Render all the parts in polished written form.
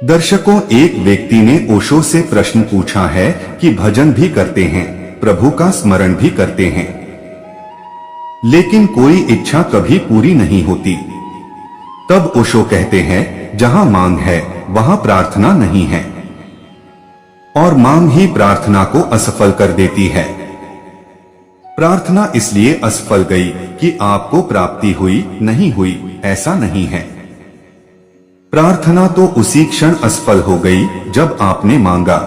दर्शकों, एक व्यक्ति ने ओशो से प्रश्न पूछा है कि भजन भी करते हैं, प्रभु का स्मरण भी करते हैं, लेकिन कोई इच्छा कभी पूरी नहीं होती। तब ओशो कहते हैं, जहां मांग है वहां प्रार्थना नहीं है, और मांग ही प्रार्थना को असफल कर देती है। प्रार्थना इसलिए असफल गई कि आपको प्राप्ति हुई नहीं हुई, ऐसा नहीं है। प्रार्थना तो उसी क्षण असफल हो गई जब आपने मांगा।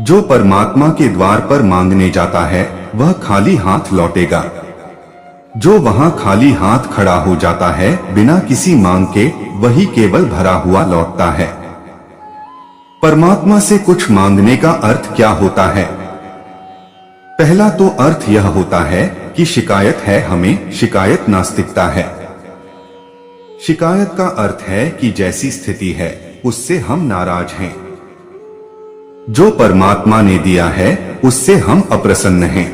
जो परमात्मा के द्वार पर मांगने जाता है वह खाली हाथ लौटेगा। जो वहां खाली हाथ खड़ा हो जाता है बिना किसी मांग के, वही केवल भरा हुआ लौटता है। परमात्मा से कुछ मांगने का अर्थ क्या होता है? पहला तो अर्थ यह होता है कि शिकायत है हमें, शिकायत नास्तिकता है। शिकायत का अर्थ है कि जैसी स्थिति है उससे हम नाराज हैं। जो परमात्मा ने दिया है उससे हम अप्रसन्न हैं।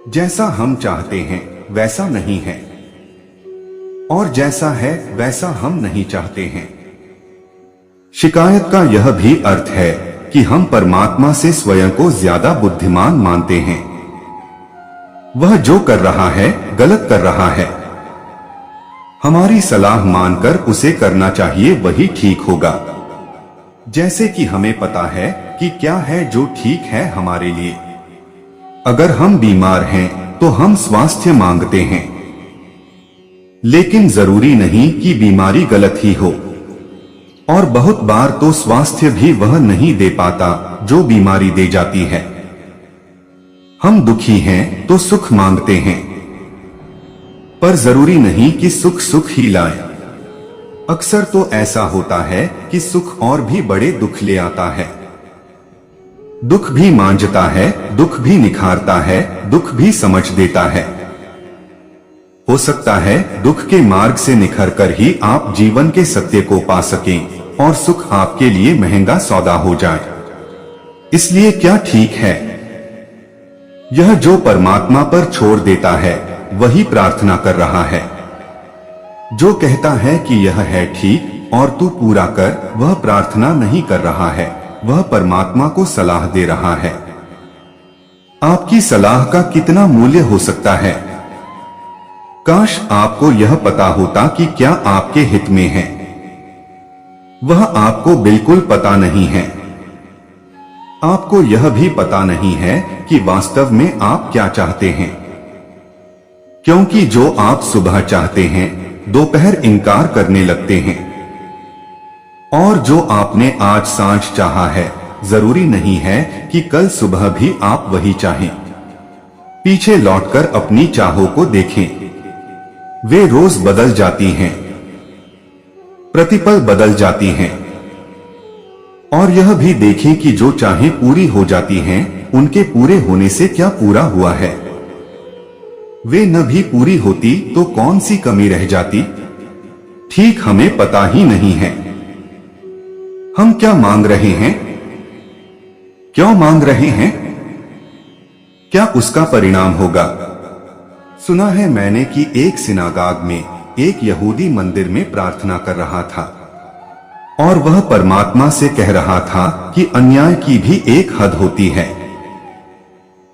जैसा हम चाहते हैं वैसा नहीं है, और जैसा है वैसा हम नहीं चाहते हैं। शिकायत का यह भी अर्थ है कि हम परमात्मा से स्वयं को ज्यादा बुद्धिमान मानते हैं। वह जो कर रहा है गलत कर रहा है। हमारी सलाह मानकर उसे करना चाहिए, वही ठीक होगा। जैसे कि हमें पता है कि क्या है जो ठीक है हमारे लिए। अगर हम बीमार हैं तो हम स्वास्थ्य मांगते हैं, लेकिन जरूरी नहीं कि बीमारी गलत ही हो। और बहुत बार तो स्वास्थ्य भी वह नहीं दे पाता जो बीमारी दे जाती है। हम दुखी हैं तो सुख मांगते हैं, पर जरूरी नहीं कि सुख सुख ही लाए। अक्सर तो ऐसा होता है कि सुख और भी बड़े दुख ले आता है। दुख भी मांझता है, दुख भी निखारता है, दुख भी समझ देता है। हो सकता है दुख के मार्ग से निखरकर ही आप जीवन के सत्य को पा सकें और सुख आपके लिए महंगा सौदा हो जाए। इसलिए क्या ठीक है? यह जो परमात्मा पर छोड़ देता है वही प्रार्थना कर रहा है। जो कहता है कि यह है ठीक और तू पूरा कर, वह प्रार्थना नहीं कर रहा है, वह परमात्मा को सलाह दे रहा है। आपकी सलाह का कितना मूल्य हो सकता है? काश आपको यह पता होता कि क्या आपके हित में है। वह आपको बिल्कुल पता नहीं है। आपको यह भी पता नहीं है कि वास्तव में आप क्या चाहते हैं, क्योंकि जो आप सुबह चाहते हैं दोपहर इनकार करने लगते हैं, और जो आपने आज सांझ चाहा है जरूरी नहीं है कि कल सुबह भी आप वही चाहें। पीछे लौटकर अपनी चाहों को देखें, वे रोज बदल जाती हैं, प्रतिपल बदल जाती हैं। और यह भी देखें कि जो चाहें पूरी हो जाती हैं, उनके पूरे होने से क्या पूरा हुआ है। वे न भी पूरी होती तो कौन सी कमी रह जाती? ठीक हमें पता ही नहीं है। हम क्या मांग रहे हैं, क्यों मांग रहे हैं, क्या उसका परिणाम होगा? सुना है मैंने कि एक सिनागाग में एक यहूदी मंदिर में प्रार्थना कर रहा था, और वह परमात्मा से कह रहा था कि अन्याय की भी एक हद होती है।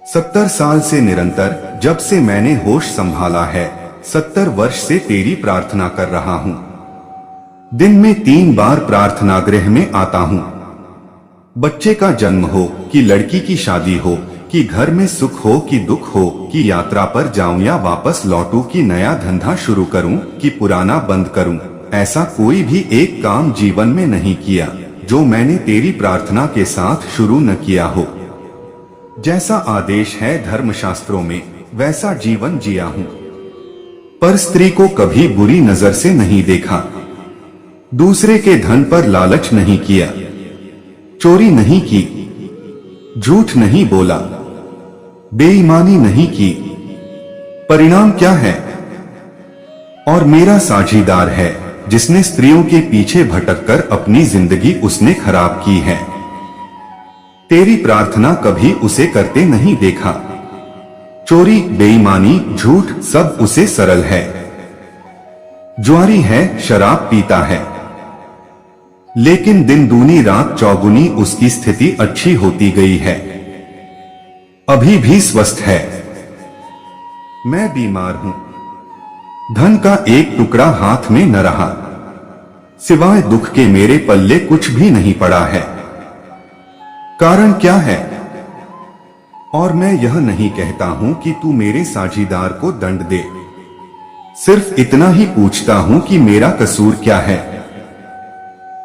70 साल से निरंतर, जब से मैंने होश संभाला है, 70 वर्ष से तेरी प्रार्थना कर रहा हूं। दिन में 3 बार प्रार्थना गृह में आता हूं। बच्चे का जन्म हो कि लड़की की शादी हो, कि घर में सुख हो कि दुख हो, कि यात्रा पर जाऊं या वापस लौटूं, कि नया धंधा शुरू करूं कि पुराना बंद करूं, ऐसा कोई भी एक काम जीवन में नहीं किया जो मैंने तेरी प्रार्थना के साथ शुरू न किया हो। जैसा आदेश है धर्मशास्त्रों में वैसा जीवन जिया हूं। पर स्त्री को कभी बुरी नजर से नहीं देखा, दूसरे के धन पर लालच नहीं किया, चोरी नहीं की, झूठ नहीं बोला, बेईमानी नहीं की। परिणाम क्या है? और मेरा साझीदार है जिसने स्त्रियों के पीछे भटककर अपनी जिंदगी उसने खराब की है। तेरी प्रार्थना कभी उसे करते नहीं देखा। चोरी, बेईमानी, झूठ सब उसे सरल है। जुआरी है, शराब पीता है, लेकिन दिन दूनी रात चौगुनी उसकी स्थिति अच्छी होती गई है। अभी भी स्वस्थ है। मैं बीमार हूं। धन का एक टुकड़ा हाथ में न रहा। सिवाय दुख के मेरे पल्ले कुछ भी नहीं पड़ा है। कारण क्या है? और मैं यह नहीं कहता हूं कि तू मेरे साझीदार को दंड दे। सिर्फ इतना ही पूछता हूं कि मेरा कसूर क्या है?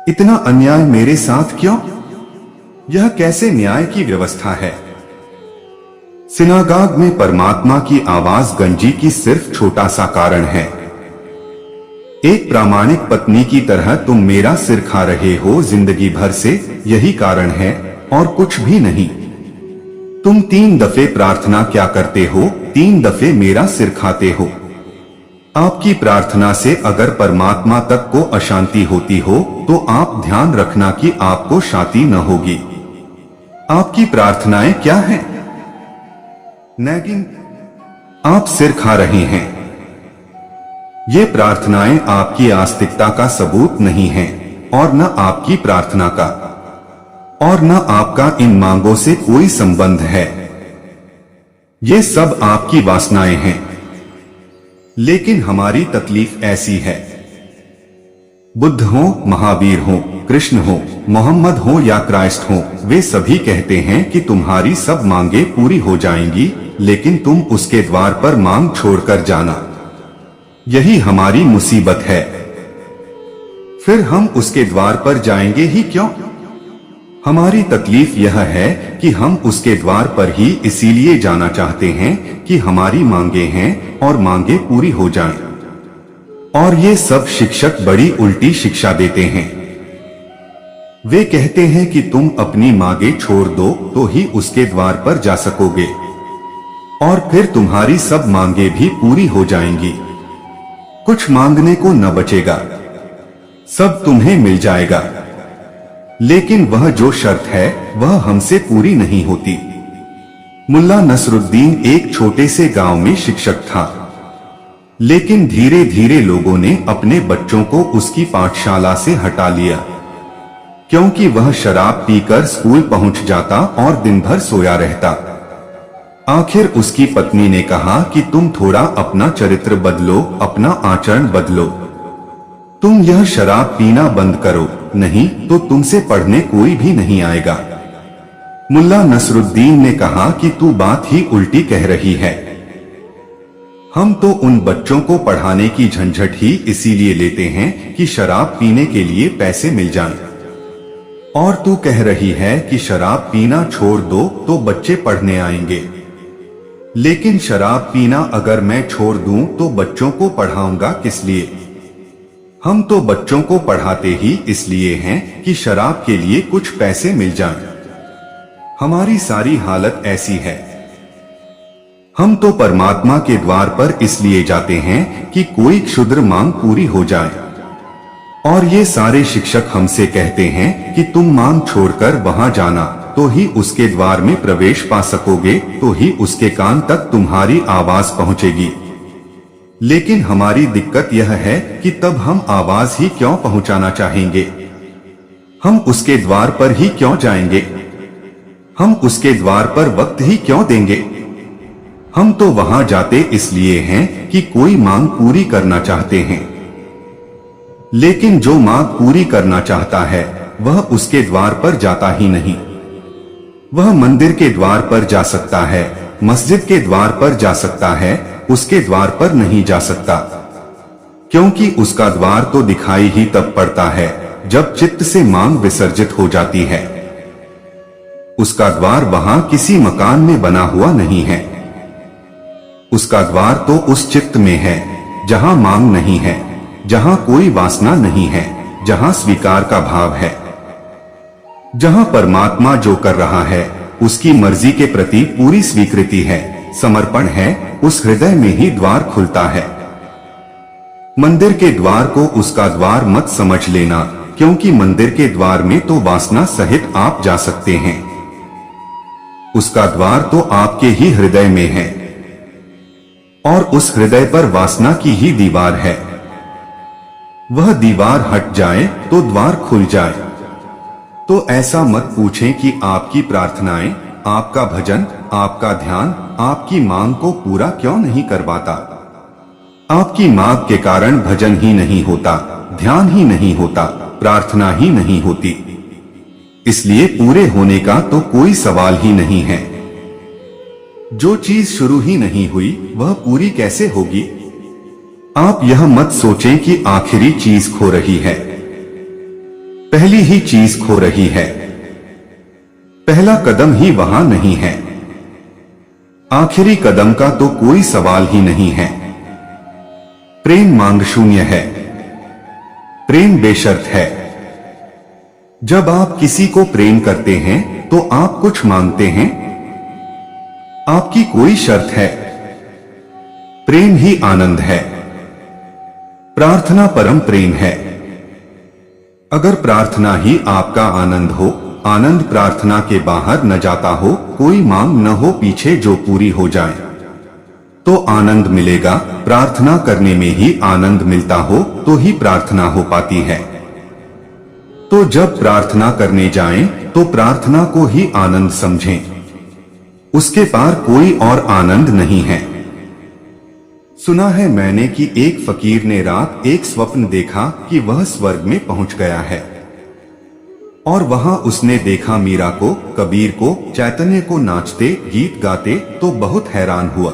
इतना अन्याय मेरे साथ क्यों? यह कैसे न्याय की व्यवस्था है? सिनागाग में परमात्मा की आवाज गंजी की सिर्फ छोटा सा कारण है। एक प्रामाणिक पत्नी की तरह तुम मेरा सिर खा रहे हो जिंदगी भर से, यही कारण है और कुछ भी नहीं। तुम 3 दफे प्रार्थना क्या करते हो? 3 दफे मेरा सिर खाते हो। आपकी प्रार्थना से अगर परमात्मा तक को अशांति होती हो तो आप ध्यान रखना कि आपको शांति न होगी। आपकी प्रार्थनाएं क्या हैं? नैगिंग। आप सिर खा रहे हैं। ये प्रार्थनाएं आपकी आस्तिकता का सबूत नहीं है और न आपकी प्रार्थना का, और न आपका इन मांगों से कोई संबंध है। ये सब आपकी वासनाएं हैं। लेकिन हमारी तकलीफ ऐसी है। बुद्ध हो, महावीर हो, कृष्ण हो, मोहम्मद हो या क्राइस्ट हो, वे सभी कहते हैं कि तुम्हारी सब मांगे पूरी हो जाएंगी, लेकिन तुम उसके द्वार पर मांग छोड़कर जाना। यही हमारी मुसीबत है। फिर हम उसके द्वार पर जाएंगे ही क्यों? हमारी तकलीफ यह है कि हम उसके द्वार पर ही इसीलिए जाना चाहते हैं कि हमारी मांगे हैं और मांगे पूरी हो जाएं। और ये सब शिक्षक बड़ी उल्टी शिक्षा देते हैं। वे कहते हैं कि तुम अपनी मांगे छोड़ दो तो ही उसके द्वार पर जा सकोगे और फिर तुम्हारी सब मांगे भी पूरी हो जाएंगी। कुछ मांगने को न बचेगा, सब तुम्हें मिल जाएगा। लेकिन वह जो शर्त है वह हमसे पूरी नहीं होती। मुल्ला नसरुद्दीन एक छोटे से गांव में शिक्षक था, लेकिन धीरे धीरे लोगों ने अपने बच्चों को उसकी पाठशाला से हटा लिया, क्योंकि वह शराब पीकर स्कूल पहुंच जाता और दिन भर सोया रहता। आखिर उसकी पत्नी ने कहा कि तुम थोड़ा अपना चरित्र बदलो, अपना आचरण बदलो। तुम यह शराब पीना बंद करो, नहीं तो तुमसे पढ़ने कोई भी नहीं आएगा। मुल्ला नसरुद्दीन ने कहा कि तू बात ही उल्टी कह रही है। हम तो उन बच्चों को पढ़ाने की झंझट ही इसीलिए लेते हैं कि शराब पीने के लिए पैसे मिल जाएं। और तू कह रही है कि शराब पीना छोड़ दो तो बच्चे पढ़ने आएंगे। लेकिन शराब पीना अगर मैं छोड़ दूं तो बच्चों को पढ़ाऊंगा किस लिए? हम तो बच्चों को पढ़ाते ही इसलिए हैं कि शराब के लिए कुछ पैसे मिल जाएं। हमारी सारी हालत ऐसी है। हम तो परमात्मा के द्वार पर इसलिए जाते हैं कि कोई क्षुद्र मांग पूरी हो जाए। और ये सारे शिक्षक हमसे कहते हैं कि तुम मांग छोड़कर वहां जाना तो ही उसके द्वार में प्रवेश पा सकोगे, तो ही उसके कान तक तुम्हारी आवाज पहुंचेगी। लेकिन हमारी दिक्कत यह है कि तब हम आवाज ही क्यों पहुंचाना चाहेंगे? हम उसके द्वार पर ही क्यों जाएंगे? हम उसके द्वार पर वक्त ही क्यों देंगे? हम तो वहां जाते इसलिए हैं कि कोई मांग पूरी करना चाहते हैं। लेकिन जो मांग पूरी करना चाहता है वह उसके द्वार पर जाता ही नहीं। वह मंदिर के द्वार पर जा सकता है, मस्जिद के द्वार पर जा सकता है, उसके द्वार पर नहीं जा सकता, क्योंकि उसका द्वार तो दिखाई ही तब पड़ता है जब चित्त से मांग विसर्जित हो जाती है। उसका द्वार वहां किसी मकान में बना हुआ नहीं है। उसका द्वार तो उस चित्त में है जहां मांग नहीं है, जहां कोई वासना नहीं है, जहां स्वीकार का भाव है, जहां परमात्मा जो कर रहा है उसकी मर्जी के प्रति पूरी स्वीकृति है, समर्पण है। उस हृदय में ही द्वार खुलता है। मंदिर के द्वार को उसका द्वार मत समझ लेना, क्योंकि मंदिर के द्वार में तो वासना सहित आप जा सकते हैं। उसका द्वार तो आपके ही हृदय में है और उस हृदय पर वासना की ही दीवार है। वह दीवार हट जाए तो द्वार खुल जाए। तो ऐसा मत पूछें कि आपकी प्रार्थनाएं, आपका भजन, आपका ध्यान आपकी मांग को पूरा क्यों नहीं करवाता। आपकी मांग के कारण भजन ही नहीं होता, ध्यान ही नहीं होता, प्रार्थना ही नहीं होती। इसलिए पूरे होने का तो कोई सवाल ही नहीं है। जो चीज शुरू ही नहीं हुई वह पूरी कैसे होगी। आप यह मत सोचें कि आखिरी चीज खो रही है, पहली ही चीज खो रही है। पहला कदम ही वहां नहीं है, आखिरी कदम का तो कोई सवाल ही नहीं है। प्रेम मांग शून्य है, प्रेम बेशर्त है। जब आप किसी को प्रेम करते हैं तो आप कुछ मांगते हैं, आपकी कोई शर्त है। प्रेम ही आनंद है, प्रार्थना परम प्रेम है। अगर प्रार्थना ही आपका आनंद हो, आनंद प्रार्थना के बाहर न जाता हो, कोई मांग न हो पीछे जो पूरी हो जाए, तो आनंद मिलेगा। प्रार्थना करने में ही आनंद मिलता हो तो ही प्रार्थना हो पाती है। तो जब प्रार्थना करने जाएं तो प्रार्थना को ही आनंद समझें, उसके पार कोई और आनंद नहीं है। सुना है मैंने कि एक फकीर ने रात एक स्वप्न देखा कि वह स्वर्ग में पहुंच गया है, और वहां उसने देखा मीरा को, कबीर को, चैतन्य को नाचते गीत गाते, तो बहुत हैरान हुआ।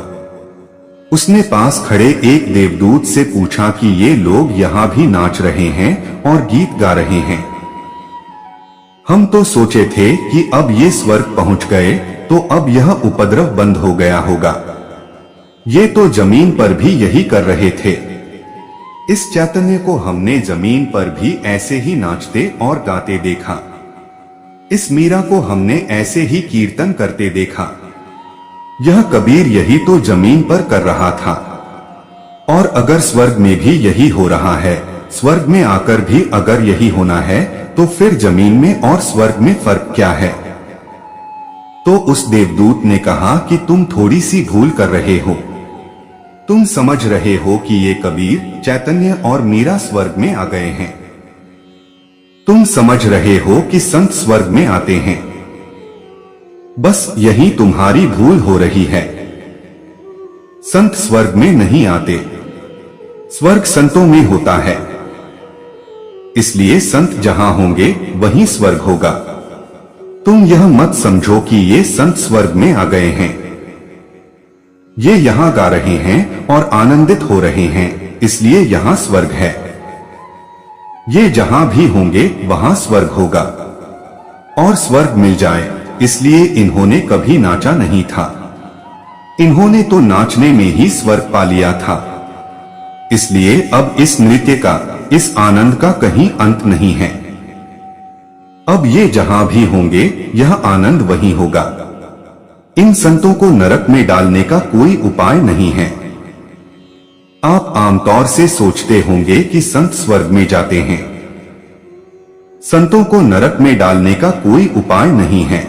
उसने पास खड़े एक देवदूत से पूछा कि ये लोग यहाँ भी नाच रहे हैं और गीत गा रहे हैं। हम तो सोचे थे कि अब ये स्वर्ग पहुंच गए तो अब यह उपद्रव बंद हो गया होगा। ये तो जमीन पर भी यही कर रहे थे। इस चैतन्य को हमने जमीन पर भी ऐसे ही नाचते और गाते देखा। इस मीरा को हमने ऐसे ही कीर्तन करते देखा। यह कबीर यही तो जमीन पर कर रहा था। और अगर स्वर्ग में भी यही हो रहा है, स्वर्ग में आकर भी अगर यही होना है, तो फिर जमीन में और स्वर्ग में फर्क क्या है। तो उस देवदूत ने कहा कि तुम थोड़ी सी भूल कर रहे हो। तुम समझ रहे हो कि ये कबीर, चैतन्य और मीरा स्वर्ग में आ गए हैं। तुम समझ रहे हो कि संत स्वर्ग में आते हैं। बस यही तुम्हारी भूल हो रही है। संत स्वर्ग में नहीं आते, स्वर्ग संतों में होता है। इसलिए संत जहां होंगे वहीं स्वर्ग होगा। तुम यह मत समझो कि ये संत स्वर्ग में आ गए हैं। ये यहां गा रहे हैं और आनंदित हो रहे हैं, इसलिए यहां स्वर्ग है। ये जहां भी होंगे वहां स्वर्ग होगा। और स्वर्ग मिल जाए इसलिए इन्होंने कभी नाचा नहीं था। इन्होंने तो नाचने में ही स्वर्ग पा लिया था। इसलिए अब इस नृत्य का, इस आनंद का कहीं अंत नहीं है। अब ये जहां भी होंगे यह आनंद वहीं होगा। इन संतों को नरक में डालने का कोई उपाय नहीं है। आप आमतौर से सोचते होंगे कि संत स्वर्ग में जाते हैं। संतों को नरक में डालने का कोई उपाय नहीं है।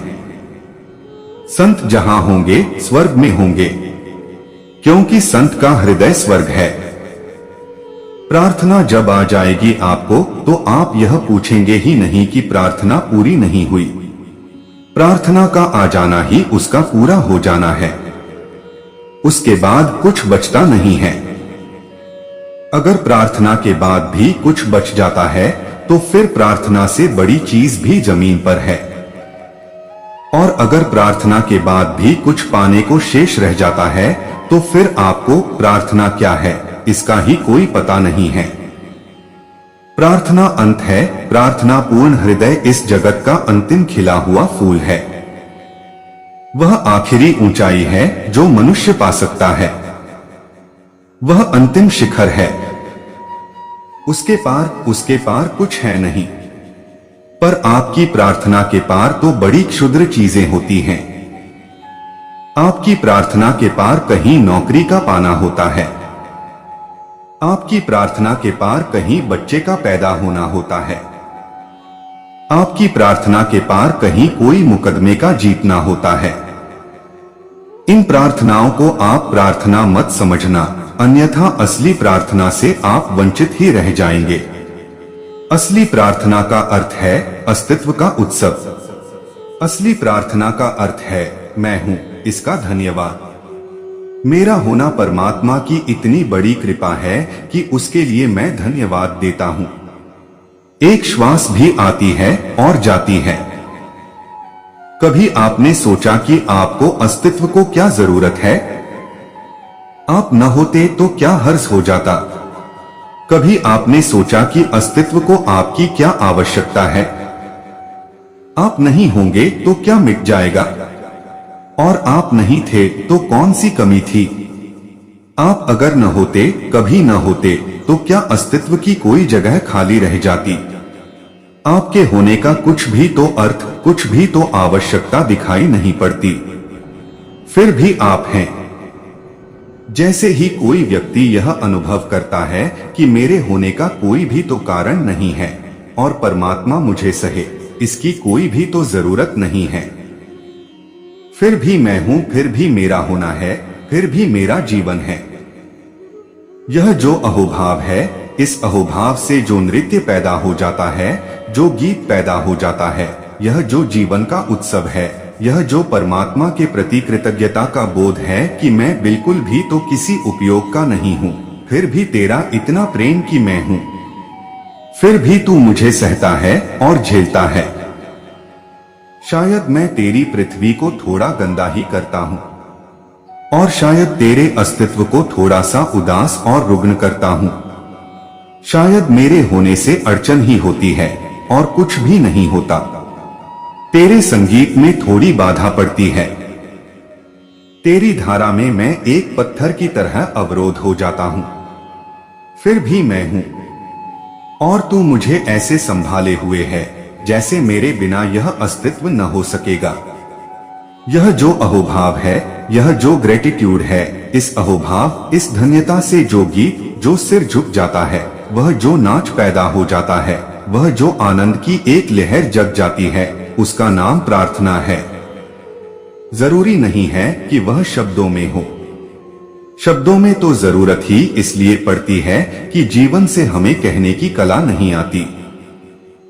संत जहां होंगे स्वर्ग में होंगे, क्योंकि संत का हृदय स्वर्ग है। प्रार्थना जब आ जाएगी आपको तो आप यह पूछेंगे ही नहीं कि प्रार्थना पूरी नहीं हुई। प्रार्थना का आ जाना ही उसका पूरा हो जाना है। उसके बाद कुछ बचता नहीं है। अगर प्रार्थना के बाद भी कुछ बच जाता है तो फिर प्रार्थना से बड़ी चीज भी जमीन पर है। और अगर प्रार्थना के बाद भी कुछ पाने को शेष रह जाता है तो फिर आपको प्रार्थना क्या है इसका ही कोई पता नहीं है। प्रार्थना अंत है। प्रार्थना पूर्ण हृदय इस जगत का अंतिम खिला हुआ फूल है। वह आखिरी ऊंचाई है जो मनुष्य पा सकता है। वह अंतिम शिखर है। उसके पार कुछ है नहीं। पर आपकी प्रार्थना के पार तो बड़ी क्षुद्र चीजें होती हैं। आपकी प्रार्थना के पार कहीं नौकरी का पाना होता है। आपकी प्रार्थना के पार कहीं बच्चे का पैदा होना होता है। आपकी प्रार्थना के पार कहीं कोई मुकदमे का जीतना होता है। इन प्रार्थनाओं को आप प्रार्थना मत समझना, अन्यथा असली प्रार्थना से आप वंचित ही रह जाएंगे। असली प्रार्थना का अर्थ है अस्तित्व का उत्सव। असली प्रार्थना का अर्थ है मैं हूं, इसका धन्यवाद। मेरा होना परमात्मा की इतनी बड़ी कृपा है कि उसके लिए मैं धन्यवाद देता हूं। एक श्वास भी आती है और जाती है। कभी आपने सोचा कि आपको अस्तित्व को क्या जरूरत है? आप न होते तो क्या हर्ष हो जाता? कभी आपने सोचा कि अस्तित्व को आपकी क्या आवश्यकता है? आप नहीं होंगे तो क्या मिट जाएगा? और आप नहीं थे तो कौन सी कमी थी? आप अगर न होते, कभी न होते, तो क्या अस्तित्व की कोई जगह खाली रह जाती? आपके होने का कुछ भी तो अर्थ, कुछ भी तो आवश्यकता दिखाई नहीं पड़ती। फिर भी आप हैं। जैसे ही कोई व्यक्ति यह अनुभव करता है कि मेरे होने का कोई भी तो कारण नहीं है और परमात्मा मुझे सहे, इसकी कोई भी तो जरूरत नहीं है। फिर भी मैं हूं, फिर भी मेरा होना है, फिर भी मेरा जीवन है। यह जो अहोभाव है, इस अहोभाव से जो नृत्य पैदा हो जाता है, जो गीत पैदा हो जाता है, यह जो जीवन का उत्सव है, यह जो परमात्मा के प्रति कृतज्ञता का बोध है कि मैं बिल्कुल भी तो किसी उपयोग का नहीं हूं, फिर भी तेरा इतना प्रेम कि मैं हूं, फिर भी तू मुझे सहता है और झेलता है। शायद मैं तेरी पृथ्वी को थोड़ा गंदा ही करता हूं और शायद तेरे अस्तित्व को थोड़ा सा उदास और रुग्ण करता हूं। शायद मेरे होने से अड़चन ही होती है और कुछ भी नहीं होता। तेरे संगीत में थोड़ी बाधा पड़ती है। तेरी धारा में मैं एक पत्थर की तरह अवरोध हो जाता हूं, फिर भी मैं हूं और तू मुझे ऐसे संभाले हुए है जैसे मेरे बिना यह अस्तित्व न हो सकेगा। यह जो अहोभाव है, यह जो ग्रेटिट्यूड है, इस अहोभाव, इस धन्यता से जो गीत, जो सिर झुक जाता है, वह जो नाच पैदा हो जाता है, वह जो आनंद की एक लहर जग जाती है, उसका नाम प्रार्थना है। जरूरी नहीं है कि वह शब्दों में हो। शब्दों में तो जरूरत ही इसलिए पड़ती है कि जीवन से हमें कहने की कला नहीं आती।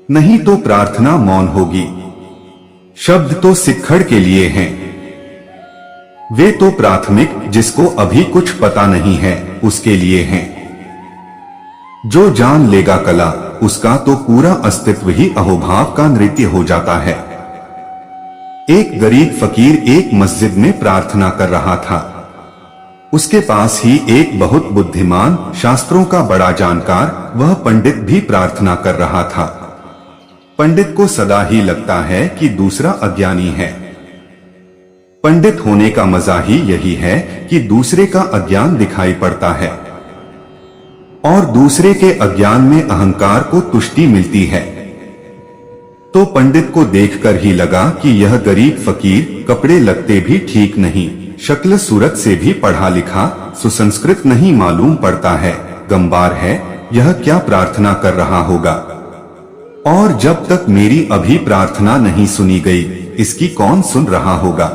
नहीं तो प्रार्थना मौन होगी। शब्द तो सिक्खड़ के लिए हैं। वे तो प्राथमिक, जिसको अभी कुछ पता नहीं है, उसके लिए हैं। जो जान लेगा कला, उसका तो पूरा अस्तित्व ही अहोभाव का नृत्य हो जाता है। एक गरीब फकीर एक मस्जिद में प्रार्थना कर रहा था। उसके पास ही एक बहुत बुद्धिमान, शास्त्रों का बड़ा जानकार, वह पंडित भी प्रार्थना कर रहा था। पंडित को सदा ही लगता है कि दूसरा अज्ञानी है। पंडित होने का मजा ही यही है कि दूसरे का अज्ञान दिखाई पड़ता है और दूसरे के अज्ञान में अहंकार को तुष्टि मिलती है। तो पंडित को देखकर ही लगा कि यह गरीब फकीर कपड़े लगते भी ठीक नहीं, शक्ल सूरत से भी पढ़ा लिखा, सुसंस्कृत नहीं मालूम पड़ता है, गंवार है, यह क्या प्रार्थना कर रहा होगा। और जब तक मेरी अभी प्रार्थना नहीं सुनी गई, इसकी कौन सुन रहा होगा।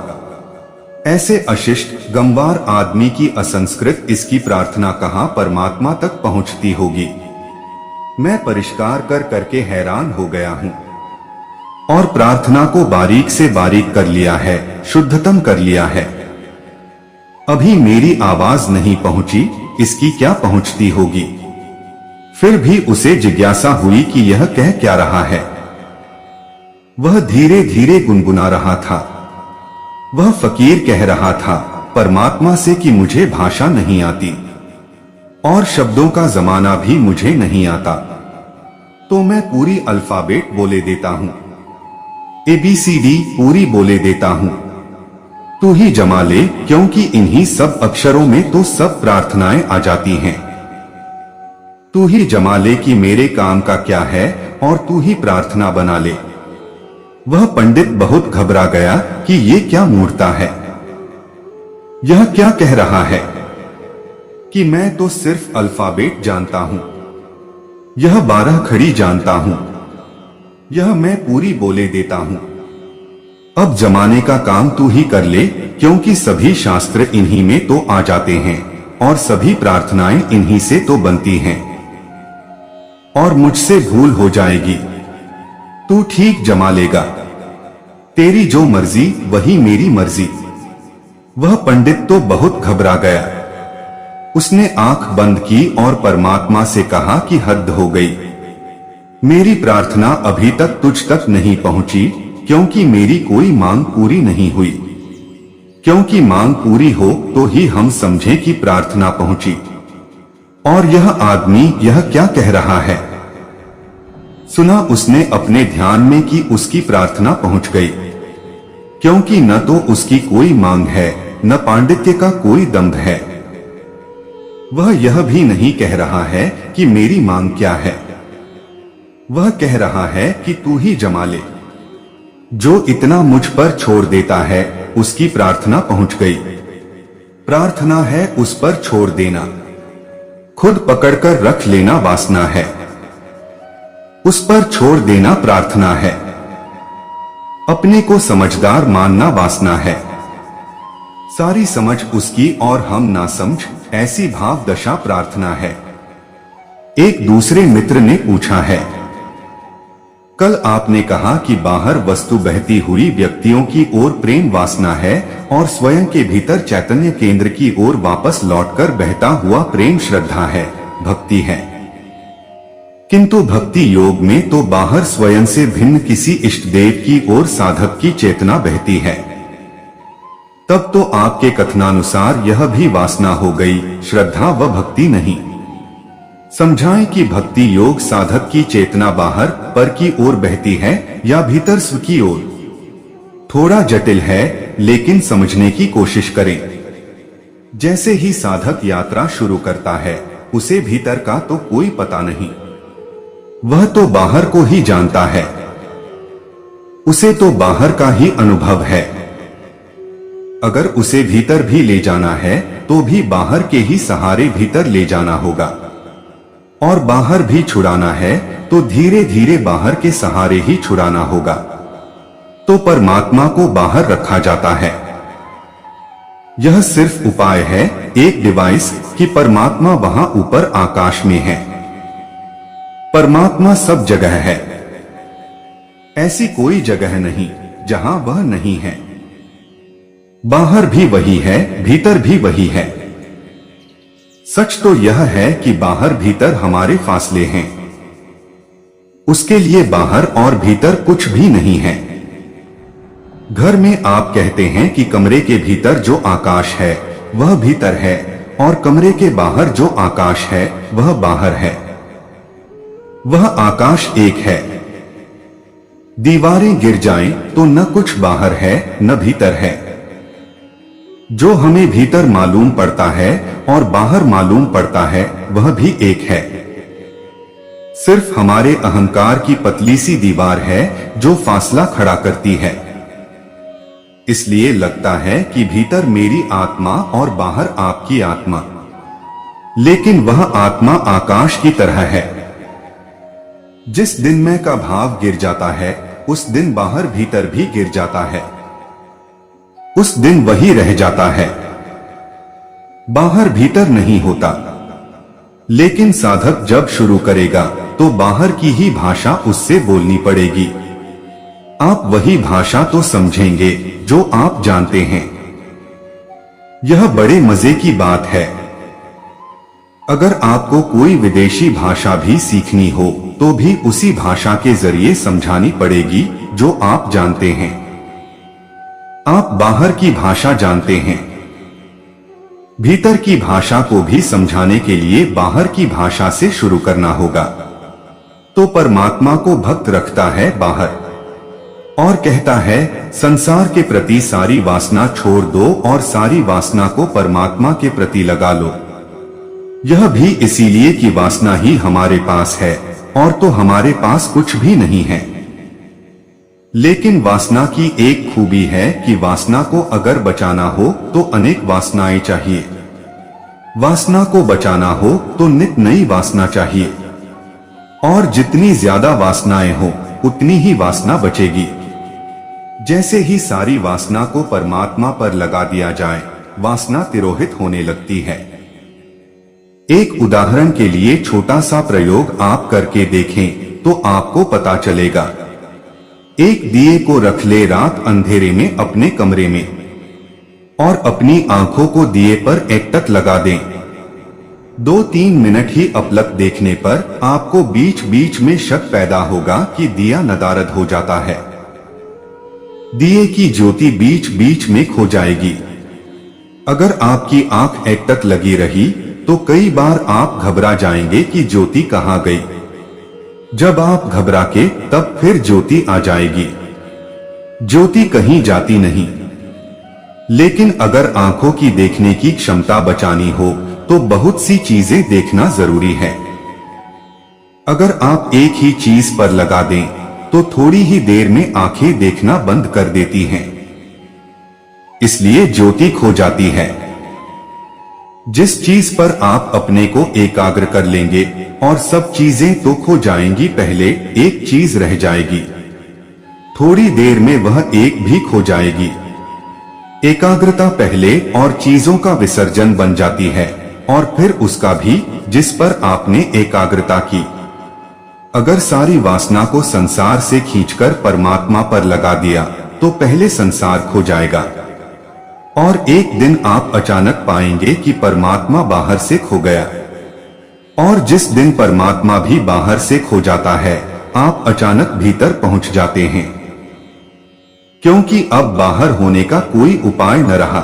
ऐसे अशिष्ट, गंवार आदमी की असंस्कृत इसकी प्रार्थना कहां परमात्मा तक पहुंचती होगी। मैं परिष्कार कर करके हैरान हो गया हूं और प्रार्थना को बारीक से बारीक कर लिया है, शुद्धतम कर लिया है। अभी मेरी आवाज नहीं पहुंची, इसकी क्या पहुंचती होगी। फिर भी उसे जिज्ञासा हुई कि यह कह क्या रहा है। वह धीरे धीरे गुनगुना रहा था। वह फकीर कह रहा था परमात्मा से कि मुझे भाषा नहीं आती और शब्दों का जमाना भी मुझे नहीं आता, तो मैं पूरी अल्फाबेट बोले देता हूं, ABCD पूरी बोले देता हूं। तू ही जमा ले, क्योंकि इन्हीं सब अक्षरों में तो सब प्रार्थनाएं आ जाती हैं। तू ही जमा ले कि मेरे काम का क्या है और तू ही प्रार्थना बना ले। वह पंडित बहुत घबरा गया कि ये क्या मूर्खता है। यह क्या कह रहा है कि मैं तो सिर्फ अल्फाबेट जानता हूं, यह 12 खड़ी जानता हूं, यह मैं पूरी बोले देता हूं। अब जमाने का काम तू ही कर ले, क्योंकि सभी शास्त्र इन्हीं में तो आ जाते हैं। और सभी प्रार्थनाएं इन्हीं से तो बनती हैं। और मुझसे भूल हो जाएगी, तू ठीक जमा लेगा। तेरी जो मर्जी वही मेरी मर्जी। वह पंडित तो बहुत घबरा गया। उसने आंख बंद की और परमात्मा से कहा कि हद हो गई। मेरी प्रार्थना अभी तक तुझ तक नहीं पहुंची, क्योंकि मेरी कोई मांग पूरी नहीं हुई। क्योंकि मांग पूरी हो तो ही हम समझें कि प्रार्थना पहुंची। और यह आदमी यह क्या कह रहा है? सुना उसने अपने ध्यान में कि उसकी प्रार्थना पहुंच गई, क्योंकि न तो उसकी कोई मांग है, न पांडित्य का कोई दम्भ है। वह यह भी नहीं कह रहा है कि मेरी मांग क्या है। वह कह रहा है कि तू ही जमा ले। जो इतना मुझ पर छोड़ देता है उसकी प्रार्थना पहुंच गई। प्रार्थना है उस पर छोड़ देना, खुद पकड़कर रख लेना वासना है। उस पर छोड़ देना प्रार्थना है। अपने को समझदार मानना वासना है। सारी समझ उसकी और हम ना समझ, ऐसी भाव दशा प्रार्थना है। एक दूसरे मित्र ने पूछा है, कल आपने कहा कि बाहर वस्तु बहती हुई व्यक्तियों की ओर प्रेम वासना है और स्वयं के भीतर चैतन्य केंद्र की ओर वापस लौटकर बहता हुआ प्रेम श्रद्धा है, भक्ति है। किंतु भक्ति योग में तो बाहर स्वयं से भिन्न किसी इष्ट देव की ओर साधक की चेतना बहती है। तब तो आपके कथनानुसार यह भी वासना हो गई, श्रद्धा व भक्ति नहीं। समझाएं कि भक्ति योग साधक की चेतना बाहर पर की ओर बहती है या भीतर स्व की ओर। थोड़ा जटिल है, लेकिन समझने की कोशिश करें। जैसे ही साधक यात्रा शुरू करता है, उसे भीतर का तो कोई पता नहीं। वह तो बाहर को ही जानता है। उसे तो बाहर का ही अनुभव है। अगर उसे भीतर भी ले जाना है तो भी बाहर के ही सहारे भीतर ले जाना होगा। और बाहर भी छुड़ाना है तो धीरे धीरे बाहर के सहारे ही छुड़ाना होगा। तो परमात्मा को बाहर रखा जाता है। यह सिर्फ उपाय है, एक डिवाइस कि परमात्मा वहां ऊपर आकाश में है। परमात्मा सब जगह है। ऐसी कोई जगह नहीं जहां वह नहीं है। बाहर भी वही है, भीतर भी वही है। सच तो यह है कि बाहर भीतर हमारे फासले हैं। उसके लिए बाहर और भीतर कुछ भी नहीं है। घर में आप कहते हैं कि कमरे के भीतर जो आकाश है वह भीतर है, और कमरे के बाहर जो आकाश है वह बाहर है। वह आकाश एक है। दीवारें गिर जाएं तो न कुछ बाहर है न भीतर है। जो हमें भीतर मालूम पड़ता है और बाहर मालूम पड़ता है वह भी एक है। सिर्फ हमारे अहंकार की पतली सी दीवार है जो फासला खड़ा करती है। इसलिए लगता है कि भीतर मेरी आत्मा और बाहर आपकी आत्मा, लेकिन वह आत्मा आकाश की तरह है। जिस दिन मैं का भाव गिर जाता है उस दिन बाहर भीतर भी गिर जाता है। उस दिन वही रह जाता है, बाहर भीतर नहीं होता। लेकिन साधक जब शुरू करेगा तो बाहर की ही भाषा उससे बोलनी पड़ेगी। आप वही भाषा तो समझेंगे जो आप जानते हैं। यह बड़े मजे की बात है। अगर आपको कोई विदेशी भाषा भी सीखनी हो तो भी उसी भाषा के जरिए समझानी पड़ेगी जो आप जानते हैं। आप बाहर की भाषा जानते हैं। भीतर की भाषा को भी समझाने के लिए बाहर की भाषा से शुरू करना होगा। तो परमात्मा को भक्त रखता है बाहर और कहता है संसार के प्रति सारी वासना छोड़ दो और सारी वासना को परमात्मा के प्रति लगा लो। यह भी इसीलिए कि वासना ही हमारे पास है और तो हमारे पास कुछ भी नहीं है। लेकिन वासना की एक खूबी है कि वासना को अगर बचाना हो तो अनेक वासनाएं चाहिए। वासना को बचाना हो तो नित नई वासना चाहिए। और जितनी ज्यादा वासनाएं हो उतनी ही वासना बचेगी। जैसे ही सारी वासना को परमात्मा पर लगा दिया जाए, वासना तिरोहित होने लगती है। एक उदाहरण के लिए छोटा सा प्रयोग आप करके देखें तो आपको पता चलेगा। एक दिए को रख ले रात अंधेरे में अपने कमरे में और अपनी आंखों को दिए पर एकटक लगा दें। 2-3 मिनट ही अपलक देखने पर आपको बीच बीच में शक पैदा होगा कि दिया नदारद हो जाता है। दिए की ज्योति बीच बीच में खो जाएगी। अगर आपकी आंख एकटक लगी रही तो कई बार आप घबरा जाएंगे कि ज्योति कहाँ गई। जब आप घबरा के तब फिर ज्योति आ जाएगी। ज्योति कहीं जाती नहीं। लेकिन अगर आंखों की देखने की क्षमता बचानी हो तो बहुत सी चीजें देखना जरूरी है। अगर आप एक ही चीज पर लगा दें तो थोड़ी ही देर में आंखें देखना बंद कर देती हैं। इसलिए ज्योति खो जाती है। जिस चीज पर आप अपने को एकाग्र कर लेंगे और सब चीजें तो खो जाएंगी, पहले एक चीज रह जाएगी। थोड़ी देर में वह एक भी खो जाएगी। एकाग्रता पहले और चीजों का विसर्जन बन जाती है और फिर उसका भी जिस पर आपने एकाग्रता की। अगर सारी वासना को संसार से खींचकर परमात्मा पर लगा दिया तो पहले संसार खो जाएगा और एक दिन आप अचानक पाएंगे कि परमात्मा बाहर से खो गया। और जिस दिन परमात्मा भी बाहर से खो जाता है आप अचानक भीतर पहुंच जाते हैं, क्योंकि अब बाहर होने का कोई उपाय न रहा।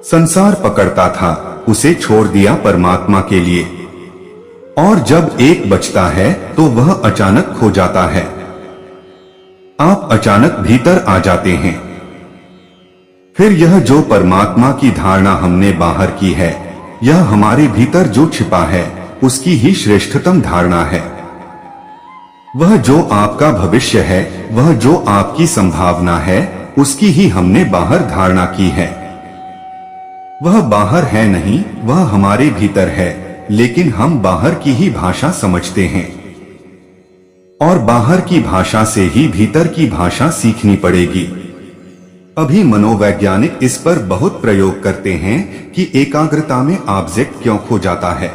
संसार पकड़ता था, उसे छोड़ दिया परमात्मा के लिए। और जब एक बचता है तो वह अचानक खो जाता है। आप अचानक भीतर आ जाते हैं। फिर यह जो परमात्मा की धारणा हमने बाहर की है, यह हमारे भीतर जो छिपा है उसकी ही श्रेष्ठतम धारणा है। वह जो आपका भविष्य है, वह जो आपकी संभावना है, उसकी ही हमने बाहर धारणा की है। वह बाहर है नहीं, वह हमारे भीतर है, लेकिन हम बाहर की ही भाषा समझते हैं और बाहर की भाषा से ही भीतर की भाषा सीखनी पड़ेगी। अभी मनोवैज्ञानिक इस पर बहुत प्रयोग करते हैं कि एकाग्रता में ऑब्जेक्ट क्यों खो जाता है।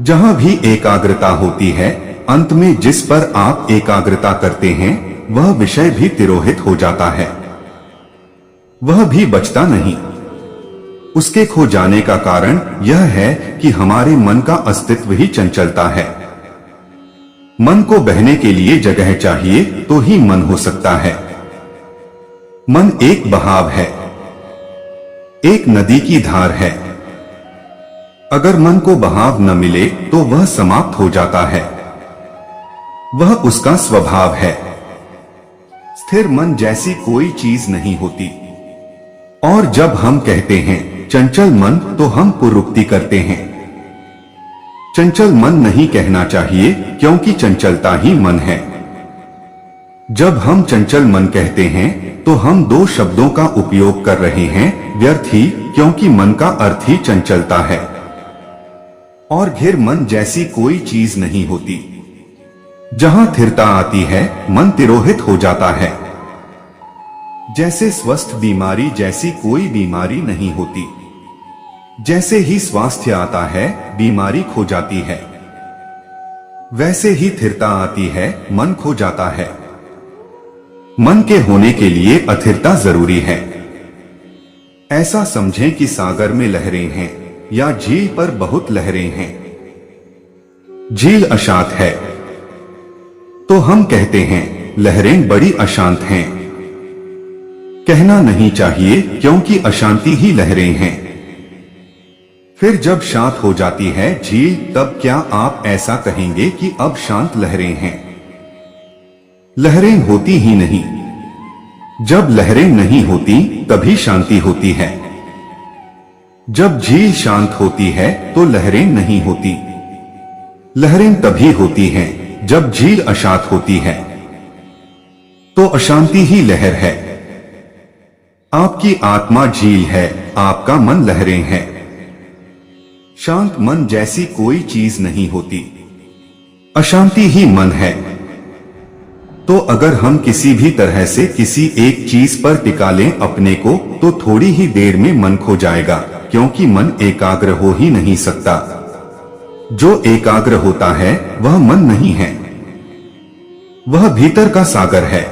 जहां भी एकाग्रता होती है, अंत में जिस पर आप एकाग्रता करते हैं वह विषय भी तिरोहित हो जाता है, वह भी बचता नहीं। उसके खो जाने का कारण यह है कि हमारे मन का अस्तित्व ही चंचलता है। मन को बहने के लिए जगह चाहिए तो ही मन हो सकता है। मन एक बहाव है, एक नदी की धार है। अगर मन को बहाव न मिले तो वह समाप्त हो जाता है। वह उसका स्वभाव है। स्थिर मन जैसी कोई चीज नहीं होती। और जब हम कहते हैं चंचल मन तो हम पुरुक्ति करते हैं। चंचल मन नहीं कहना चाहिए, क्योंकि चंचलता ही मन है। जब हम चंचल मन कहते हैं तो हम दो शब्दों का उपयोग कर रहे हैं, व्यर्थ ही, क्योंकि मन का अर्थ ही चंचलता है और घिर मन जैसी कोई चीज नहीं होती। जहां स्थिरता आती है मन तिरोहित हो जाता है। जैसे स्वस्थ बीमारी जैसी कोई बीमारी नहीं होती, जैसे ही स्वास्थ्य आता है बीमारी खो जाती है, वैसे ही स्थिरता आती है मन खो जाता है। मन के होने के लिए अस्थिरता जरूरी है। ऐसा समझें कि सागर में लहरें हैं या झील पर बहुत लहरें हैं। झील अशांत है तो हम कहते हैं लहरें बड़ी अशांत हैं। कहना नहीं चाहिए, क्योंकि अशांति ही लहरें हैं। फिर जब शांत हो जाती है झील, तब क्या आप ऐसा कहेंगे कि अब शांत लहरें हैं? लहरें होती ही नहीं। जब लहरें नहीं होती तभी शांति होती है। जब झील शांत होती है तो लहरें नहीं होती। लहरें तभी होती हैं जब झील अशांत होती है, तो अशांति ही लहर है। आपकी आत्मा झील है, आपका मन लहरें है। शांत मन जैसी कोई चीज नहीं होती, अशांति ही मन है। तो अगर हम किसी भी तरह से किसी एक चीज पर टिका लें अपने को, तो थोड़ी ही देर में मन खो जाएगा, क्योंकि मन एकाग्र हो ही नहीं सकता। जो एकाग्र होता है वह मन नहीं है, वह भीतर का सागर है,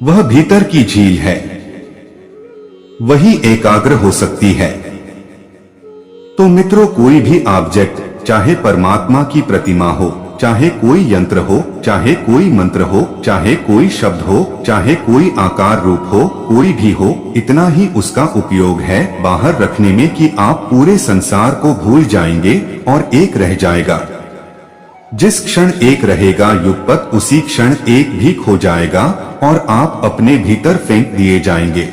वह भीतर की झील है, वही एकाग्र हो सकती है। तो मित्रों, कोई भी ऑब्जेक्ट, चाहे परमात्मा की प्रतिमा हो, चाहे कोई यंत्र हो, चाहे कोई मंत्र हो, चाहे कोई शब्द हो, चाहे कोई आकार रूप हो, कोई भी हो, इतना ही उसका उपयोग है बाहर रखने में कि आप पूरे संसार को भूल जाएंगे और एक रह जाएगा। जिस क्षण एक रहेगा युगपत उसी क्षण एक भी खो जाएगा और आप अपने भीतर फेंक दिए जाएंगे।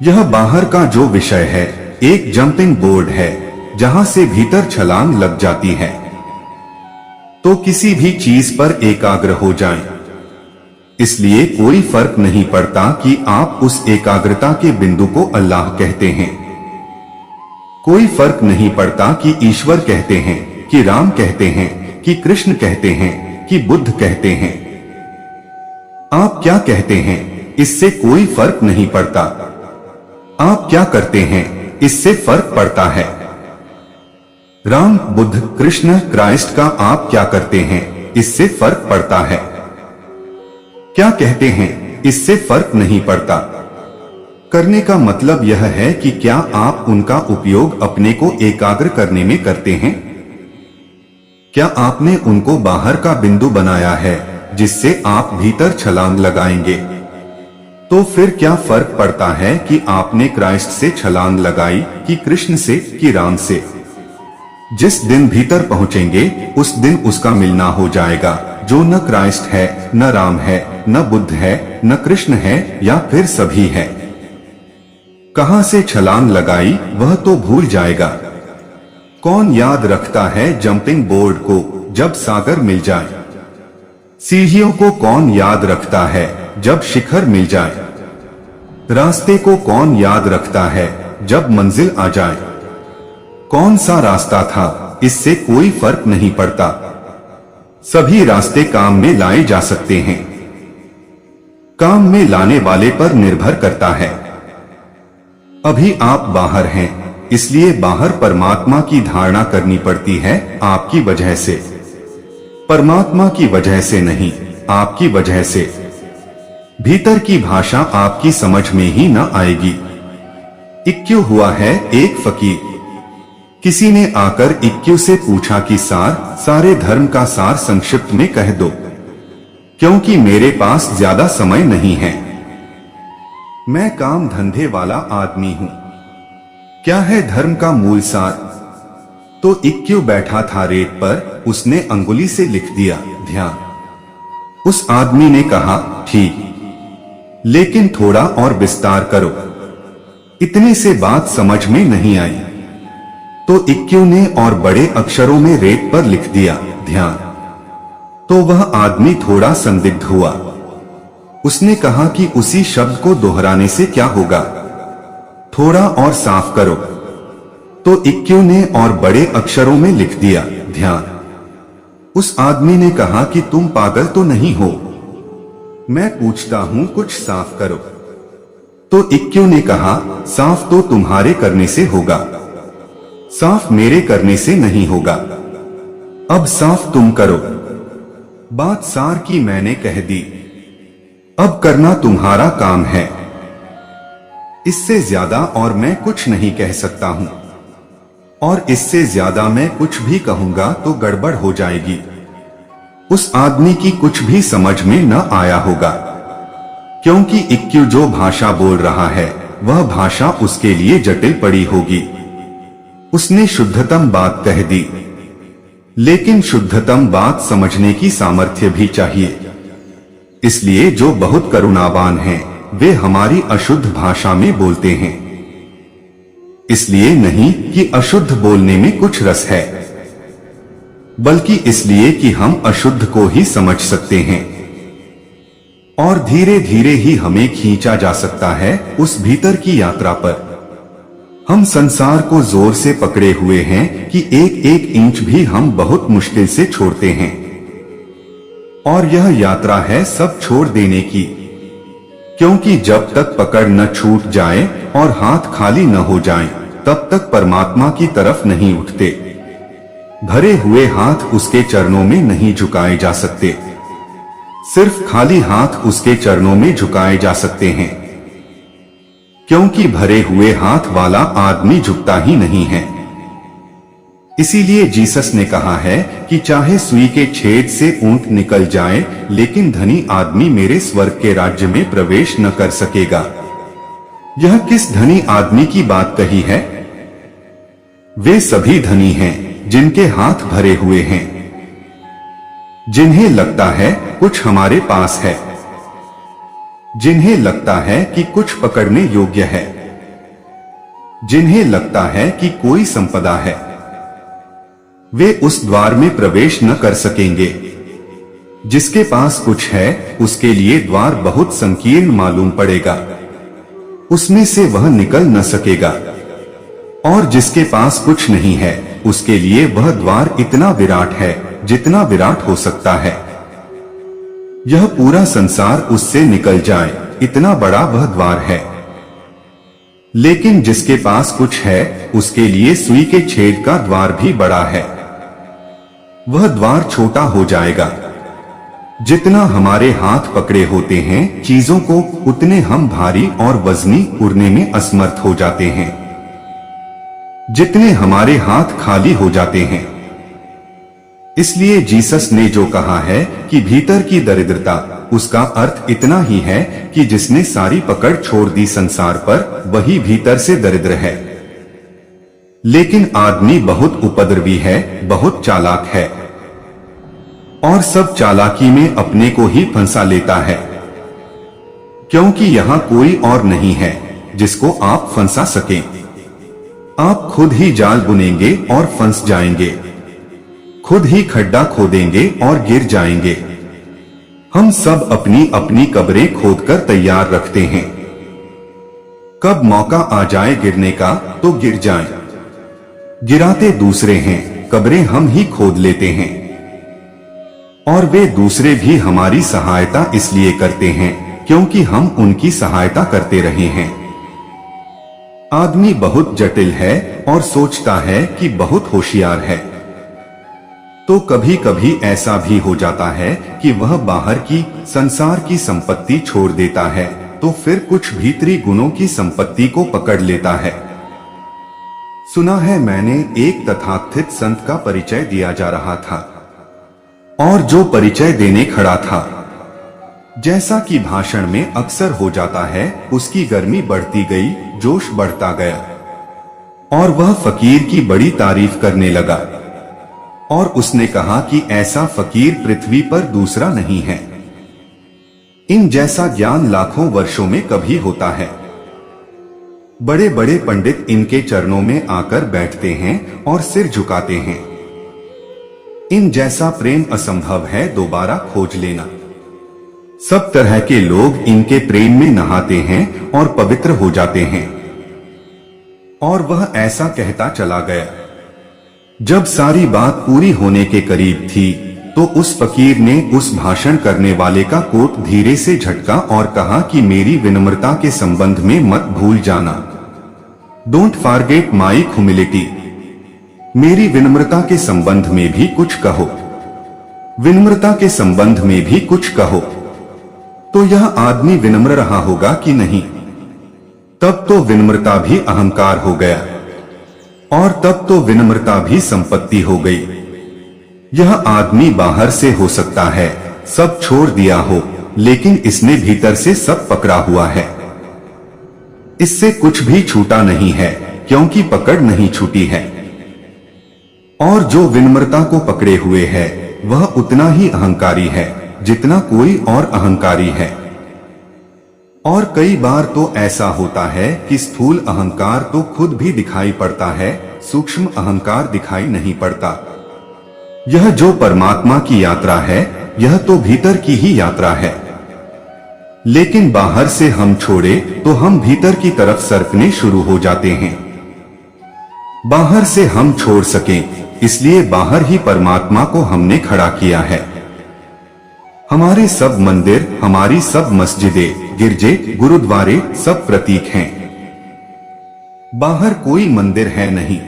यह बाहर का जो विषय है एक जंपिंग बोर्ड है जहां से भीतर छलांग लग जाती है। तो किसी भी चीज पर एकाग्र हो जाएं। इसलिए कोई फर्क नहीं पड़ता कि आप उस एकाग्रता के बिंदु को अल्लाह कहते हैं। कोई फर्क नहीं पड़ता कि ईश्वर कहते हैं, कि राम कहते हैं, कि कृष्ण कहते हैं, कि बुद्ध कहते हैं। आप क्या कहते हैं इससे कोई फर्क नहीं पड़ता। आप क्या करते हैं इससे फर्क पड़ता है। राम, बुद्ध, कृष्ण, क्राइस्ट का आप क्या करते हैं इससे फर्क पड़ता है। क्या कहते हैं इससे फर्क नहीं पड़ता। करने का मतलब यह है कि क्या आप उनका उपयोग अपने को एकाग्र करने में करते हैं। क्या आपने उनको बाहर का बिंदु बनाया है जिससे आप भीतर छलांग लगाएंगे। तो फिर क्या फर्क पड़ता है कि आपने क्राइस्ट से छलांग लगाई कि कृष्ण से कि राम से। जिस दिन भीतर पहुंचेंगे उस दिन उसका मिलना हो जाएगा, जो न क्राइस्ट है, न राम है, न बुद्ध है, न कृष्ण है, या फिर सभी है। कहां से छलांग लगाई वह तो भूल जाएगा। कौन याद रखता है जंपिंग बोर्ड को जब सागर मिल जाए। सीढ़ियों को कौन याद रखता है जब शिखर मिल जाए। रास्ते को कौन याद रखता है जब मंजिल आ जाए। कौन सा रास्ता था इससे कोई फर्क नहीं पड़ता। सभी रास्ते काम में लाए जा सकते हैं। काम में लाने वाले पर निर्भर करता है। अभी आप बाहर हैं, इसलिए बाहर परमात्मा की धारणा करनी पड़ती है आपकी वजह से। परमात्मा की वजह से नहीं, आपकी वजह से। भीतर की भाषा आपकी समझ में ही न आएगी। इक्क्यू हुआ है एक फकीर। किसी ने आकर इक्क्यू से पूछा कि सारे धर्म का सार संक्षिप्त में कह दो, क्योंकि मेरे पास ज्यादा समय नहीं है। मैं काम धंधे वाला आदमी हूं। क्या है धर्म का मूल सार। तो इक्क्यू बैठा था रेत पर, उसने अंगुली से लिख दिया ध्यान। उस आदमी ने कहा ठीक, लेकिन थोड़ा और विस्तार करो। इतने से बात समझ में नहीं आई। तो इक्क्यू ने और बड़े अक्षरों में रेत पर लिख दिया ध्यान। तो वह आदमी थोड़ा संदिग्ध हुआ। उसने कहा कि उसी शब्द को दोहराने से क्या होगा, थोड़ा और साफ करो। तो इक्क्यू ने और बड़े अक्षरों में लिख दिया ध्यान। उस आदमी ने कहा कि तुम पागल तो नहीं हो, मैं पूछता हूं कुछ साफ करो। तो इक्क्यू ने कहा साफ तो तुम्हारे करने से होगा, साफ मेरे करने से नहीं होगा। अब साफ तुम करो। बात सार की मैंने कह दी, अब करना तुम्हारा काम है। इससे ज्यादा और मैं कुछ नहीं कह सकता हूं, और इससे ज्यादा मैं कुछ भी कहूंगा तो गड़बड़ हो जाएगी। उस आदमी की कुछ भी समझ में न आया होगा, क्योंकि इक्क्यू जो भाषा बोल रहा है वह भाषा उसके लिए जटिल पड़ी होगी। उसने शुद्धतम बात कह दी, लेकिन शुद्धतम बात समझने की सामर्थ्य भी चाहिए। इसलिए जो बहुत करुणावान हैं, वे हमारी अशुद्ध भाषा में बोलते हैं। इसलिए नहीं कि अशुद्ध बोलने में कुछ रस है, बल्कि इसलिए कि हम अशुद्ध को ही समझ सकते हैं, और धीरे धीरे ही हमें खींचा जा सकता है उस भीतर की यात्रा पर। हम संसार को जोर से पकड़े हुए हैं कि एक एक इंच भी हम बहुत मुश्किल से छोड़ते हैं, और यह यात्रा है सब छोड़ देने की। क्योंकि जब तक पकड़ न छूट जाए और हाथ खाली न हो जाएं, तब तक परमात्मा की तरफ नहीं उठते। भरे हुए हाथ उसके चरणों में नहीं झुकाए जा सकते, सिर्फ खाली हाथ उसके चरणों में झुकाए जा सकते हैं, क्योंकि भरे हुए हाथ वाला आदमी झुकता ही नहीं है। इसीलिए जीसस ने कहा है कि चाहे सुई के छेद से ऊंट निकल जाए, लेकिन धनी आदमी मेरे स्वर्ग के राज्य में प्रवेश न कर सकेगा। यह किस धनी आदमी की बात कही है? वे सभी धनी हैं जिनके हाथ भरे हुए हैं, जिन्हें लगता है कुछ हमारे पास है, जिन्हें लगता है कि कुछ पकड़ने योग्य है, जिन्हें लगता है कि कोई संपदा है। वे उस द्वार में प्रवेश न कर सकेंगे। जिसके पास कुछ है उसके लिए द्वार बहुत संकीर्ण मालूम पड़ेगा, उसमें से वह निकल न सकेगा। और जिसके पास कुछ नहीं है उसके लिए वह द्वार इतना विराट है जितना विराट हो सकता है। यह पूरा संसार उससे निकल जाए, इतना बड़ा वह द्वार है। लेकिन जिसके पास कुछ है उसके लिए सुई के छेद का द्वार भी बड़ा है। वह द्वार छोटा हो जाएगा। जितना हमारे हाथ पकड़े होते हैं चीजों को, उतने हम भारी और वजनी उड़ने में असमर्थ हो जाते हैं। जितने हमारे हाथ खाली हो जाते हैं। इसलिए जीसस ने जो कहा है कि भीतर की दरिद्रता, उसका अर्थ इतना ही है कि जिसने सारी पकड़ छोड़ दी संसार पर, वही भीतर से दरिद्र है। लेकिन आदमी बहुत उपद्रवी है, बहुत चालाक है, और सब चालाकी में अपने को ही फंसा लेता है, क्योंकि यहाँ कोई और नहीं है जिसको आप फंसा सकें। आप खुद ही जाल बुनेंगे और फंस जाएंगे, खुद ही खड्डा खोदेंगे और गिर जाएंगे। हम सब अपनी अपनी कब्रें खोदकर तैयार रखते हैं, कब मौका आ जाए गिरने का तो गिर जाएं। गिराते दूसरे हैं, कब्रें हम ही खोद लेते हैं। और वे दूसरे भी हमारी सहायता इसलिए करते हैं क्योंकि हम उनकी सहायता करते रहे हैं। आदमी बहुत जटिल है और सोचता है कि बहुत होशियार है। तो कभी कभी ऐसा भी हो जाता है कि वह बाहर की संसार की संपत्ति छोड़ देता है, तो फिर कुछ भीतरी गुणों की संपत्ति को पकड़ लेता है। सुना है मैंने, एक तथाकथित संत का परिचय दिया जा रहा था, और जो परिचय देने खड़ा था, जैसा कि भाषण में अक्सर हो जाता है, उसकी गर्मी बढ़ती गई, जोश बढ़ता गया, और वह फकीर की बड़ी तारीफ करने लगा। और उसने कहा कि ऐसा फकीर पृथ्वी पर दूसरा नहीं है। इन जैसा ज्ञान लाखों वर्षों में कभी होता है। बड़े बड़े पंडित इनके चरणों में आकर बैठते हैं और सिर झुकाते हैं। इन जैसा प्रेम असंभव है दोबारा खोज लेना। सब तरह के लोग इनके प्रेम में नहाते हैं और पवित्र हो जाते हैं। और वह ऐसा कहता चला गया। जब सारी बात पूरी होने के करीब थी, तो उस फकीर ने उस भाषण करने वाले का कोट धीरे से झटका और कहा कि मेरी विनम्रता के संबंध में मत भूल जाना। Don't forget my humility. मेरी विनम्रता के संबंध में भी कुछ कहो, विनम्रता के संबंध में भी कुछ कहो। तो यह आदमी विनम्र रहा होगा कि नहीं? तब तो विनम्रता भी अहंकार हो गया, और तब तो विनम्रता भी संपत्ति हो गई। यह आदमी बाहर से हो सकता है सब छोड़ दिया हो, लेकिन इसने भीतर से सब पकड़ा हुआ है। इससे कुछ भी छूटा नहीं है, क्योंकि पकड़ नहीं छूटी है। और जो विनम्रता को पकड़े हुए है, वह उतना ही अहंकारी है जितना कोई और अहंकारी है। और कई बार तो ऐसा होता है कि स्थूल अहंकार तो खुद भी दिखाई पड़ता है, सूक्ष्म अहंकार दिखाई नहीं पड़ता। यह जो परमात्मा की यात्रा है, यह तो भीतर की ही यात्रा है। लेकिन बाहर से हम छोड़े तो हम भीतर की तरफ सरकने शुरू हो जाते हैं। बाहर से हम छोड़ सकें, इसलिए बाहर ही परमात्मा को हमने खड़ा किया है। हमारे सब मंदिर, हमारी सब मस्जिदें, गिरजे, गुरुद्वारे सब प्रतीक हैं। बाहर कोई मंदिर है नहीं,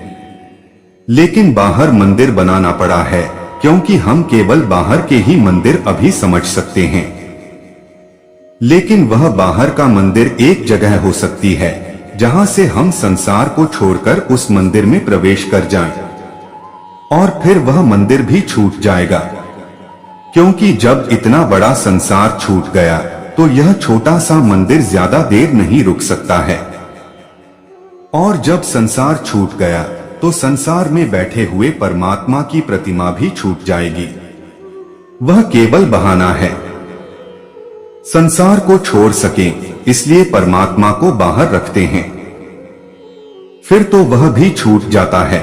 लेकिन बाहर मंदिर बनाना पड़ा है, क्योंकि हम केवल बाहर के ही मंदिर अभी समझ सकते हैं। लेकिन वह बाहर का मंदिर एक जगह हो सकती है जहां से हम संसार को छोड़कर उस मंदिर में प्रवेश कर जाएं, और फिर वह मंदिर भी छूट जाएगा, क्योंकि जब इतना बड़ा संसार छूट गया तो यह छोटा सा मंदिर ज्यादा देर नहीं रुक सकता है। और जब संसार छूट गया तो संसार में बैठे हुए परमात्मा की प्रतिमा भी छूट जाएगी। वह केवल बहाना है। संसार को छोड़ सकें इसलिए परमात्मा को बाहर रखते हैं, फिर तो वह भी छूट जाता है।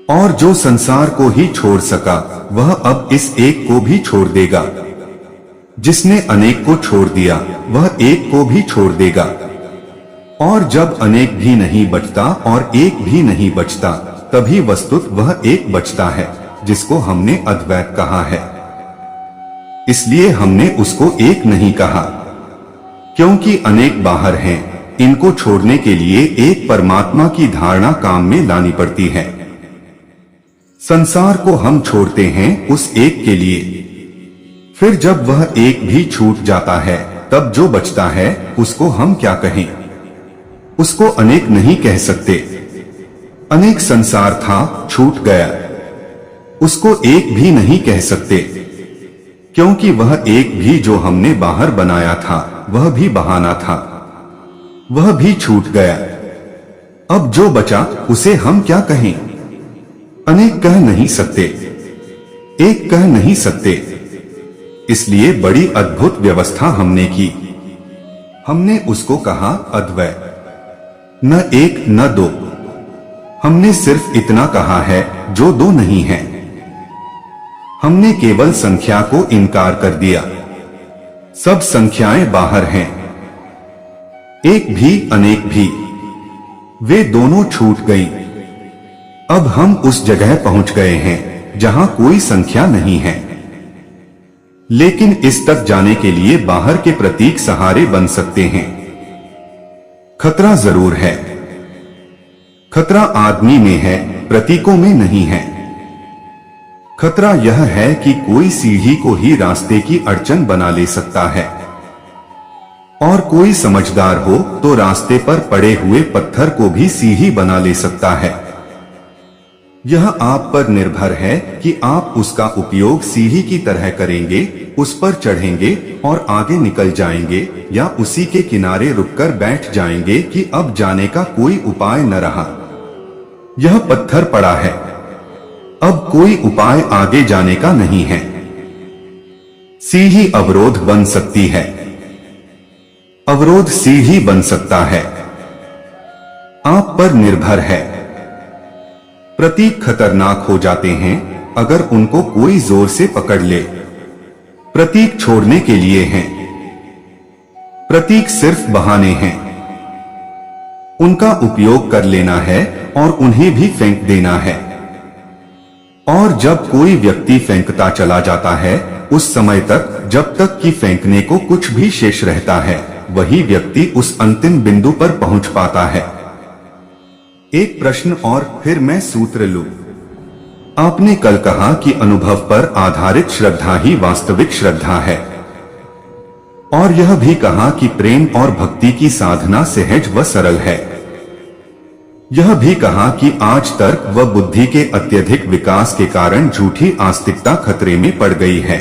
और जो संसार को ही छोड़ सका वह अब इस एक को भी छोड़ देगा। जिसने अनेक को छोड़ दिया वह एक को भी छोड़ देगा। और जब अनेक भी नहीं बचता और एक भी नहीं बचता, तभी वस्तुत वह एक बचता है, जिसको हमने अद्वैत कहा है। इसलिए हमने उसको एक नहीं कहा, क्योंकि अनेक बाहर हैं। इनको छोड़ने के लिए एक परमात्मा की धारणा काम में लानी पड़ती है। संसार को हम छोड़ते हैं उस एक के लिए। फिर जब वह एक भी छूट जाता है तब जो बचता है उसको हम क्या कहें? उसको अनेक नहीं कह सकते। अनेक संसार था, छूट गया, उसको एक भी नहीं कह सकते, क्योंकि वह एक भी जो हमने बाहर बनाया था वह भी बहाना था, वह भी छूट गया। अब जो बचा उसे हम क्या कहें? अनेक कह नहीं सकते, एक कह नहीं सकते। इसलिए बड़ी अद्भुत व्यवस्था हमने की। हमने उसको कहा अद्वैत, न एक न दो। हमने सिर्फ इतना कहा है जो दो नहीं है। हमने केवल संख्या को इनकार कर दिया। सब संख्याएं बाहर हैं, एक भी अनेक भी, वे दोनों छूट गईं। अब हम उस जगह पहुंच गए हैं जहां कोई संख्या नहीं है। लेकिन इस तक जाने के लिए बाहर के प्रतीक सहारे बन सकते हैं। खतरा जरूर है। खतरा आदमी में है, प्रतीकों में नहीं है। खतरा यह है कि कोई सीढ़ी को ही रास्ते की अड़चन बना ले सकता है, और कोई समझदार हो तो रास्ते पर पड़े हुए पत्थर को भी सीढ़ी बना ले सकता है। यह आप पर निर्भर है कि आप उसका उपयोग सीढ़ी की तरह करेंगे, उस पर चढ़ेंगे और आगे निकल जाएंगे, या उसी के किनारे रुककर बैठ जाएंगे कि अब जाने का कोई उपाय न रहा। यह पत्थर पड़ा है, अब कोई उपाय आगे जाने का नहीं है। सीढ़ी अवरोध बन सकती है, अवरोध सीढ़ी बन सकता है। आप पर निर्भर है। प्रतीक खतरनाक हो जाते हैं अगर उनको कोई जोर से पकड़ ले। प्रतीक छोड़ने के लिए हैं। प्रतीक सिर्फ बहाने हैं। उनका उपयोग कर लेना है और उन्हें भी फेंक देना है। और जब कोई व्यक्ति फेंकता चला जाता है, उस समय तक जब तक कि फेंकने को कुछ भी शेष रहता है, वही व्यक्ति उस अंतिम बिंदु पर पहुंच पाता है। एक प्रश्न और फिर मैं सूत्र लूं। आपने कल कहा कि अनुभव पर आधारित श्रद्धा ही वास्तविक श्रद्धा है, और यह भी कहा कि प्रेम और भक्ति की साधना सहज व सरल है। यह भी कहा कि आज तर्क व बुद्धि के अत्यधिक विकास के कारण झूठी आस्तिकता खतरे में पड़ गई है।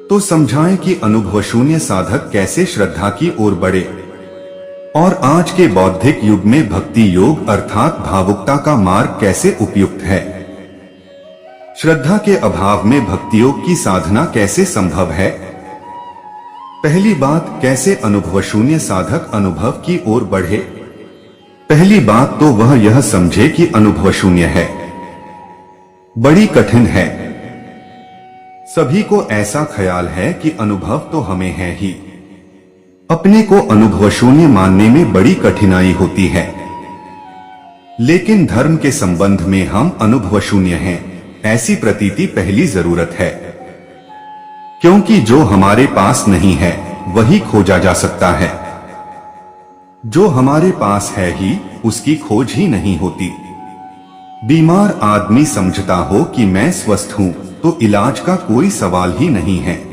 तो समझाएं कि अनुभव शून्य साधक कैसे श्रद्धा की ओर बढ़े, और आज के बौद्धिक युग में भक्ति योग अर्थात भावुकता का मार्ग कैसे उपयुक्त है। श्रद्धा के अभाव में भक्ति योग की साधना कैसे संभव है। पहली बात, कैसे अनुभव शून्य साधक अनुभव की ओर बढ़े। पहली बात तो वह यह समझे कि अनुभव शून्य है, बड़ी कठिन है। सभी को ऐसा ख्याल है कि अनुभव तो हमें है ही। अपने को अनुभव शून्य मानने में बड़ी कठिनाई होती है। लेकिन धर्म के संबंध में हम अनुभव शून्य हैं, ऐसी प्रतीति पहली जरूरत है, क्योंकि जो हमारे पास नहीं है वही खोजा जा सकता है। जो हमारे पास है ही उसकी खोज ही नहीं होती। बीमार आदमी समझता हो कि मैं स्वस्थ हूँ तो इलाज का कोई सवाल ही नहीं है।